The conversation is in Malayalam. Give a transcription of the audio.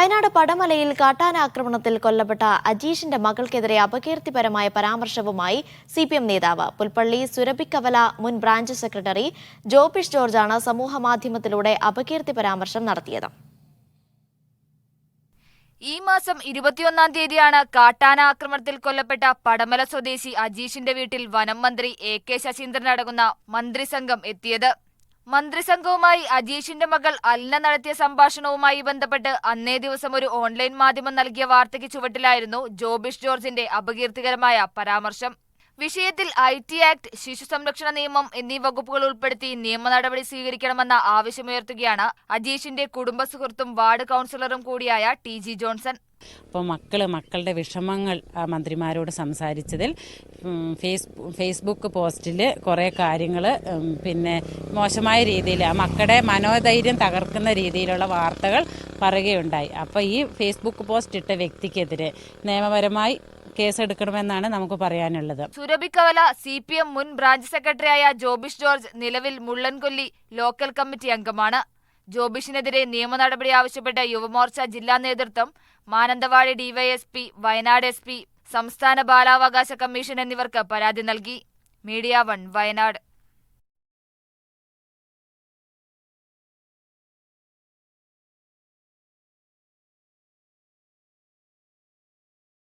വയനാട് പടമലയിൽ കാട്ടാന ആക്രമണത്തിൽ കൊല്ലപ്പെട്ട അജീഷിന്റെ മകൾക്കെതിരെ അപകീർത്തിപരമായ പരാമർശവുമായി സിപിഎം നേതാവ് പുൽപ്പള്ളി സുരഭിക്കവല മുൻ ബ്രാഞ്ച് സെക്രട്ടറി ജോബിഷ് ജോർജാണ് സമൂഹമാധ്യമത്തിലൂടെ അപകീർത്തി പരാമർശം നടത്തിയത്. ഈ മാസം 21-ാം തീയതിയാണ് കാട്ടാന ആക്രമണത്തിൽ കൊല്ലപ്പെട്ട പടമല സ്വദേശി അജീഷിന്റെ വീട്ടിൽ വനം മന്ത്രി എ.കെ. ശശീന്ദ്രൻ അടങ്ങുന്ന മന്ത്രിസംഘം എത്തിയത്. മന്ത്രിസംഘവുമായി അജീഷിന്റെ മകൾ അൽന നടത്തിയ സംഭാഷണവുമായി ബന്ധപ്പെട്ട് അന്നേ ദിവസം ഒരു ഓൺലൈൻ മാധ്യമം നൽകിയ വാർത്തയ്ക്ക് ചുവട്ടിലായിരുന്നു ജോബിഷ് ജോർജിന്റെ അപകീർത്തികരമായ പരാമർശം. വിഷയത്തിൽ IT ആക്ട്, ശിശു സംരക്ഷണ നിയമം എന്നീ വകുപ്പുകൾ ഉൾപ്പെടുത്തി നിയമ നടപടി സ്വീകരിക്കണമെന്ന ആവശ്യമുയർത്തുകയാണ് അജീഷിന്റെ കുടുംബ സുഹൃത്തും വാർഡ് കൗൺസിലറും കൂടിയായ TG ജോൺസൺ. അപ്പോൾ മക്കളുടെ വിഷമങ്ങൾ മന്ത്രിമാരോട് സംസാരിച്ചതിൽ ഫേസ്ബുക്ക് പോസ്റ്റിൽ കുറേ കാര്യങ്ങൾ മോശമായ രീതിയിൽ ആ മക്കളുടെ മനോധൈര്യം തകർക്കുന്ന രീതിയിലുള്ള വാർത്തകൾ പറയുകയുണ്ടായി. അപ്പോൾ ഈ ഫേസ്ബുക്ക് പോസ്റ്റ് ഇട്ട വ്യക്തിക്കെതിരെ നിയമപരമായി കേസെടുക്കണമെന്നാണ് നമുക്ക് പറയാനുള്ളത്. സുരഭിക്കവല CPM മുൻ ബ്രാഞ്ച് സെക്രട്ടറിയായ ജോബിഷ് ജോർജ് നിലവിൽ മുള്ളൻകൊല്ലി ലോക്കൽ കമ്മിറ്റി അംഗമാണ്. ജോബിഷിനെതിരെ നിയമ നടപടി ആവശ്യപ്പെട്ട യുവമോർച്ച ജില്ലാ നേതൃത്വം മാനന്തവാടി DYSP, വയനാട് SP, സംസ്ഥാന ബാലാവകാശ കമ്മീഷൻ എന്നിവർക്ക് പരാതി നൽകി. മീഡിയ 1 വയനാട്.